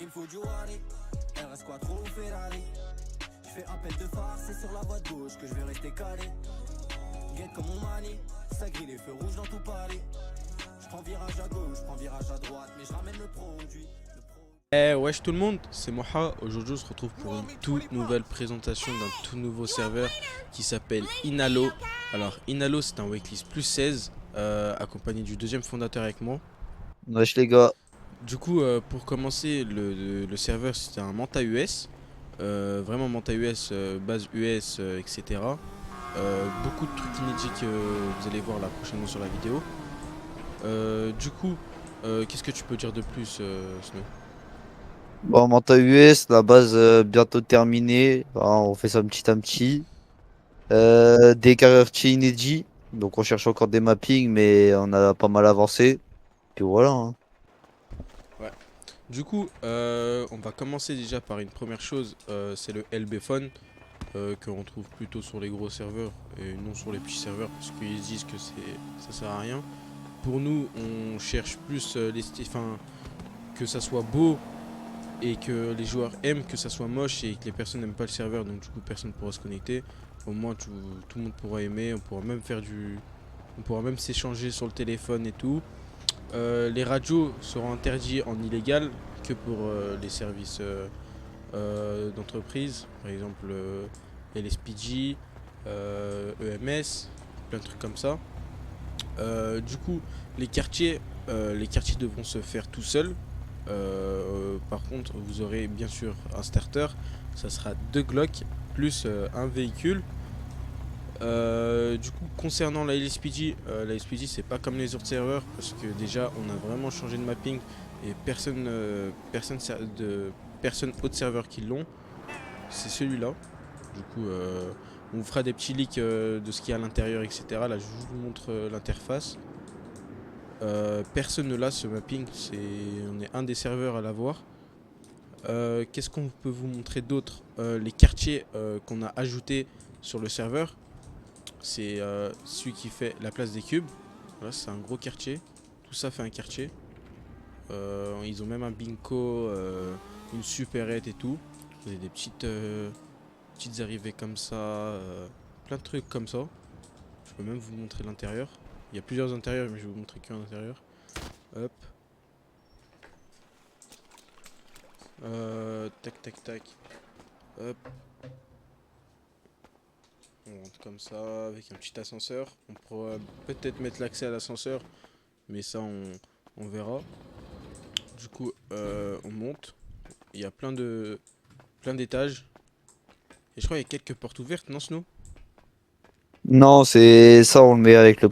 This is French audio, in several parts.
qu'il faut du Wally. RS Quattro ou Ferrari. Je fais appel de phare, c'est sur la voie de gauche que je vais rester calé. Guette comme on manie, ça grille les feux rouges dans tout Paris. Je prends virage à gauche, je prends virage à droite, mais je ramène le produit. Wesh tout le monde, c'est Moha. Aujourd'hui on se retrouve pour une toute nouvelle présentation d'un tout nouveau serveur qui s'appelle Inalo. Alors Inalo c'est un waitlist plus 16 accompagné du deuxième fondateur avec moi. Wesh les gars, Du coup pour commencer le serveur c'était un Manta US. Vraiment Manta US, base US, etc. Beaucoup de trucs inédits que vous allez voir là prochainement sur la vidéo. Qu'est-ce que tu peux dire de plus Snow? bon, Manta US, la base bientôt terminée. On fait ça petit à petit. Des carrières inédits. Donc on cherche encore des mappings, mais on a pas mal avancé. Puis voilà, hein. Ouais. Du coup, on va commencer déjà par une première chose, c'est le LB Phone, qu'on trouve plutôt sur les gros serveurs et non sur les petits serveurs parce qu'ils disent que ça sert à rien. Pour nous, on cherche plus que ça soit beau et que les joueurs aiment que ça soit moche et que les personnes n'aiment pas le serveur, donc du coup personne ne pourra se connecter. Au moins tout le monde pourra aimer, on pourra même s'échanger sur le téléphone et tout. Les radios seront interdits en illégal que pour les services d'entreprise, par exemple LSPG, EMS, plein de trucs comme ça. Du coup, les quartiers devront se faire tout seuls. Par contre, vous aurez bien sûr un starter, ça sera 2 Glock plus un véhicule. Du coup, concernant la LSPG c'est pas comme les autres serveurs parce que déjà on a vraiment changé de mapping et personne autres serveurs qui l'ont. C'est celui-là. Du coup, on vous fera des petits leaks de ce qu'il y a à l'intérieur, etc. Là, je vous montre l'interface. Personne ne l'a ce mapping, on est un des serveurs à l'avoir. Qu'est-ce qu'on peut vous montrer d'autre? Les quartiers qu'on a ajoutés sur le serveur. C'est celui qui fait la place des cubes. Voilà, c'est un gros quartier. Tout ça fait un quartier. Ils ont même un bingo, une supérette et tout. Vous avez des petites arrivées comme ça. Plein de trucs comme ça. Je peux même vous montrer l'intérieur. Il y a plusieurs intérieurs, mais je vais vous montrer qu'un intérieur. Hop. Tac, tac, tac. Hop. On rentre comme ça avec un petit ascenseur. On pourra peut-être mettre l'accès à l'ascenseur, mais ça on verra. Du coup, on monte. Il y a plein d'étages. Et je crois qu'il y a quelques portes ouvertes, non Snow? Non, c'est ça, on le met avec le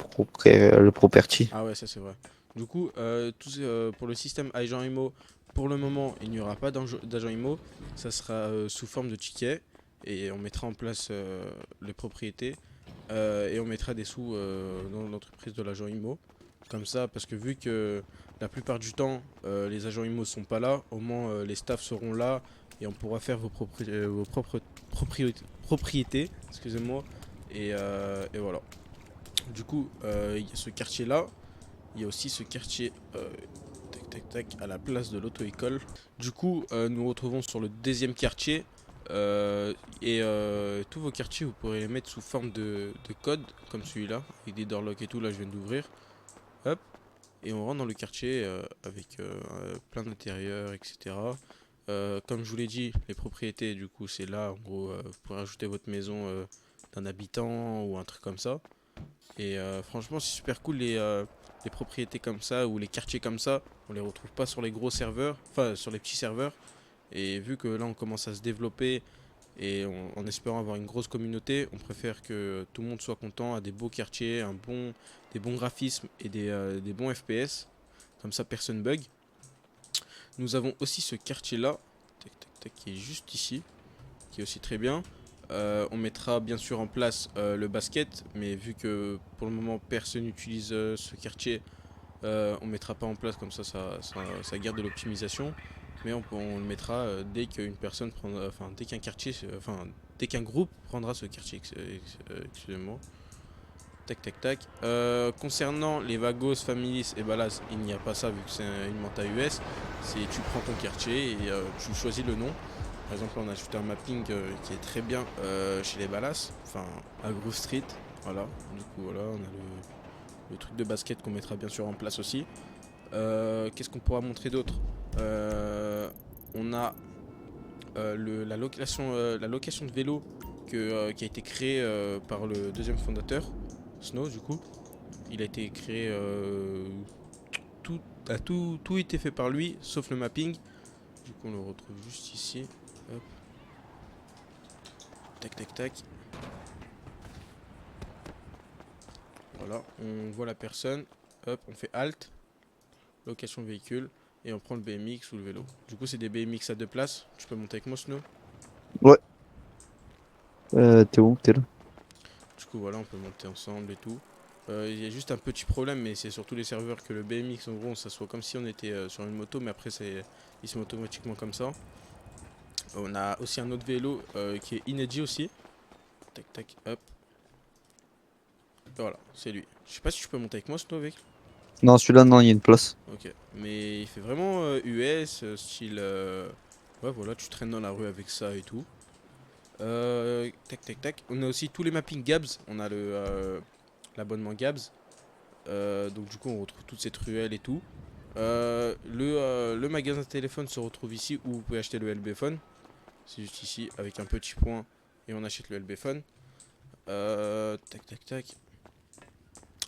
property. Ah ouais, ça c'est vrai. Du coup, pour le système agent IMO, pour le moment, il n'y aura pas d'agent IMO. Ça sera sous forme de ticket. Et on mettra en place les propriétés. Et on mettra des sous dans l'entreprise de l'agent IMO. Comme ça, parce que vu que la plupart du temps, les agents IMO sont pas là, au moins les staffs seront là. Et on pourra faire vos propres propriétés. Excusez-moi. Et voilà. Du coup, il y a ce quartier là. Il y a aussi ce quartier tac tac tac à la place de l'auto-école. Du coup, nous retrouvons sur le deuxième quartier. Tous vos quartiers, vous pourrez les mettre sous forme de code, comme celui-là, avec des doorlocks et tout. Là, je viens d'ouvrir. Hop. Et on rentre dans le quartier avec plein d'intérieurs, etc. Comme je vous l'ai dit, les propriétés, du coup, c'est là. En gros, vous pourrez ajouter votre maison d'un habitant ou un truc comme ça. Et franchement, c'est super cool les propriétés comme ça ou les quartiers comme ça. On les retrouve pas sur les gros serveurs, enfin sur les petits serveurs. Et vu que là, on commence à se développer et en espérant avoir une grosse communauté, on préfère que tout le monde soit content, à des beaux quartiers, des bons graphismes et des bons FPS. Comme ça, personne bug. Nous avons aussi ce quartier-là, tac, tac, tac, qui est juste ici, qui est aussi très bien. On mettra bien sûr en place le basket, mais vu que pour le moment personne n'utilise ce quartier, on mettra pas en place comme ça garde de l'optimisation. Mais on le mettra dès qu'une personne prendra, enfin dès qu'un groupe prendra ce quartier. Excusez-moi. Tac, tac, tac. Concernant les Vagos, Familis et Ballas, il n'y a pas ça vu que c'est une Manta US. C'est tu prends ton quartier et tu choisis le nom. Par exemple, on a ajouté un mapping qui est très bien chez les Ballas, enfin à Grove Street. Voilà, du coup, voilà, on a le truc de basket qu'on mettra bien sûr en place aussi. Qu'est-ce qu'on pourra montrer d'autre? On a la location de vélo qui a été créée par le deuxième fondateur, Snow, du coup. Il a été créé. Tout été fait par lui, sauf le mapping. Du coup, on le retrouve juste ici. Hop. Tac, tac, tac. Voilà, on voit la personne. Hop, on fait Alt. Location de véhicule. Et on prend le BMX ou le vélo. Du coup, c'est des BMX à 2 places. Tu peux monter avec moi, Snow? Ouais. T'es où? T'es là? Du coup, voilà, on peut monter ensemble et tout. Il y a juste un petit problème, mais c'est sur tous les serveurs que le BMX, en gros, on s'assoit comme si on était sur une moto, mais après, il se met automatiquement comme ça. On a aussi un autre vélo qui est inédit aussi. Tac, tac, hop. Voilà, c'est lui. Je sais pas si tu peux monter avec moi, Snow, avec. Non, celui-là, non, il y a une place. Ok, mais il fait vraiment US, style. Ouais, voilà, tu traînes dans la rue avec ça et tout. Tac, tac, tac. On a aussi tous les mappings Gabs. On a l'abonnement Gabs. Donc du coup on retrouve toute cette ruelle et tout. Le magasin téléphone se retrouve ici où vous pouvez acheter le LB Phone. C'est juste ici avec un petit point et on achète le LB Phone. Tac tac tac.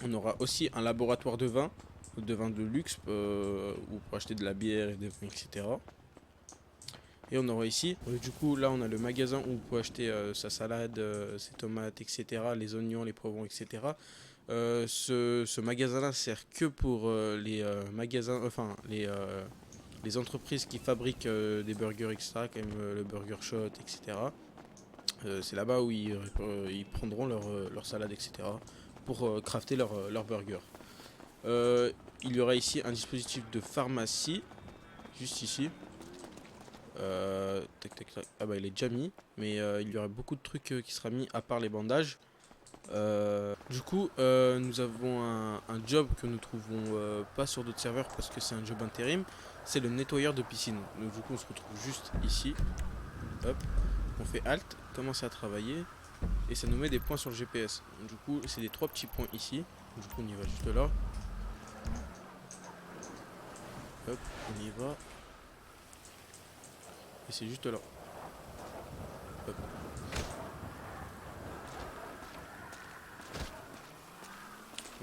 On aura aussi un laboratoire de vin de luxe où vous pourrez acheter de la bière et des vins, etc. Et on aura ici, du coup là on a le magasin où vous pouvez acheter sa salade, ses tomates, etc. Les oignons, les poivrons, etc. Ce magasin-là sert que pour les magasins, enfin les entreprises qui fabriquent des burgers extra, comme le Burger Shot, etc. C'est là-bas où ils prendront leur salade, etc. pour crafter leur burger. Il y aura ici un dispositif de pharmacie, juste ici. Tac, tac, tac. Ah bah il est déjà mis, mais il y aura beaucoup de trucs qui sera mis à part les bandages. Du coup, nous avons un job que nous trouvons pas sur d'autres serveurs parce que c'est un job intérim. C'est le nettoyeur de piscine. Donc du coup, on se retrouve juste ici. Hop, on fait Alt, commencer à travailler et ça nous met des points sur le GPS. Donc, du coup, c'est des 3 petits points ici. Du coup, on y va juste là. Hop, on y va. Et c'est juste là. Hop.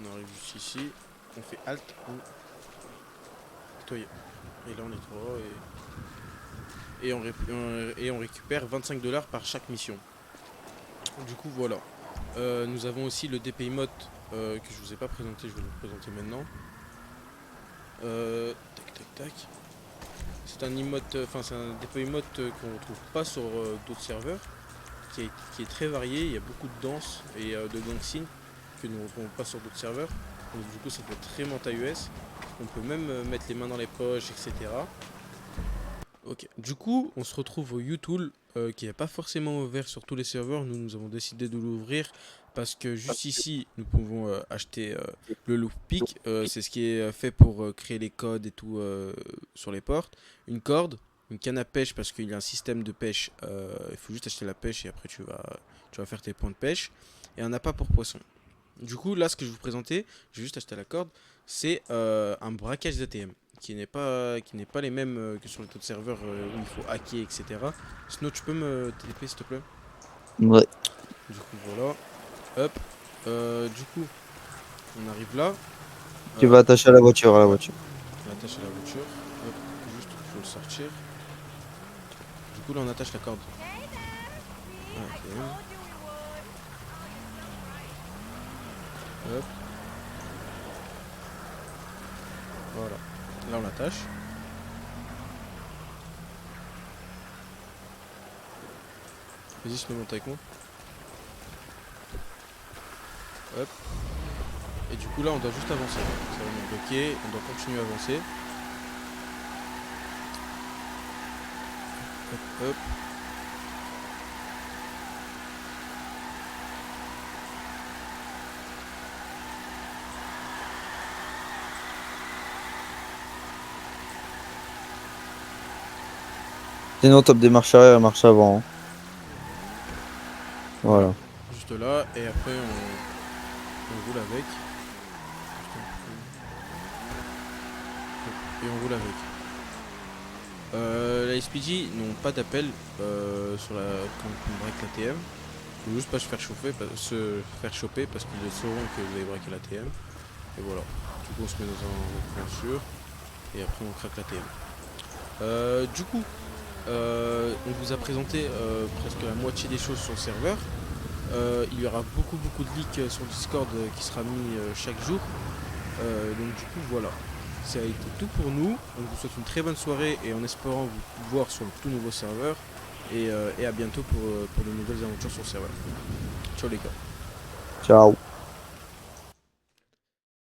On arrive juste ici. On fait Alt ou nettoyer. Et là on nettoie et on récupère 25 $ par chaque mission. Du coup voilà. Nous avons aussi le DPI Mode que je vous ai pas présenté, je vais vous le présenter maintenant. Tac tac tac. C'est un emote, enfin c'est un DPI Mode qu'on ne retrouve pas sur d'autres serveurs, qui est très varié. Il y a beaucoup de danse et de gang signes que nous ne retrouvons pas sur d'autres serveurs. Donc du coup ça fait très Manta US. On peut même mettre les mains dans les poches, etc. Ok, du coup, on se retrouve au U-Tool qui n'est pas forcément ouvert sur tous les serveurs. Nous avons décidé de l'ouvrir parce que juste ici, nous pouvons acheter le loop pick. C'est ce qui est fait pour créer les codes et tout sur les portes. Une corde, une canne à pêche parce qu'il y a un système de pêche. Il faut juste acheter la pêche et après tu vas faire tes points de pêche. Et un appât pour poisson. Du coup, là, ce que je vais vous présenter, je vais juste acheter la corde, c'est un braquage d'ATM qui n'est pas les mêmes que sur les autres serveurs où il faut hacker, etc. Snow, tu peux me TP s'il te plaît? Ouais. Du coup, voilà. Hop. Du coup, on arrive là. Tu vas attacher à la voiture, On attache à la voiture. Hop. Juste, il faut le sortir. Du coup, là, on attache la corde. Ok. Hop. Voilà. Là, on l'attache. Vas-y, je me monte avec moi. Hop. Et du coup, là, on doit juste avancer. Ça va nous bloquer. On doit continuer à avancer. Hop, hop. Sinon, top des marches arrière et marche avant. Hein. Voilà. Juste là, et après on roule avec. Et on roule avec. La SPG n'ont pas d'appel sur la quand on braque l'ATM. Il faut juste pas se faire choper parce qu'ils sauront que vous avez braqué l'ATM. Et voilà. Du coup on se met dans un point sûr et après on craque l'ATM. Du coup, on vous a présenté presque la moitié des choses sur le serveur. Il y aura beaucoup de leaks sur Discord qui sera mis chaque jour. Donc du coup voilà. Ça a été tout pour nous. On vous souhaite une très bonne soirée et en espérant vous voir sur le tout nouveau serveur. Et à bientôt pour de nouvelles aventures sur le serveur. Ciao les gars. Ciao.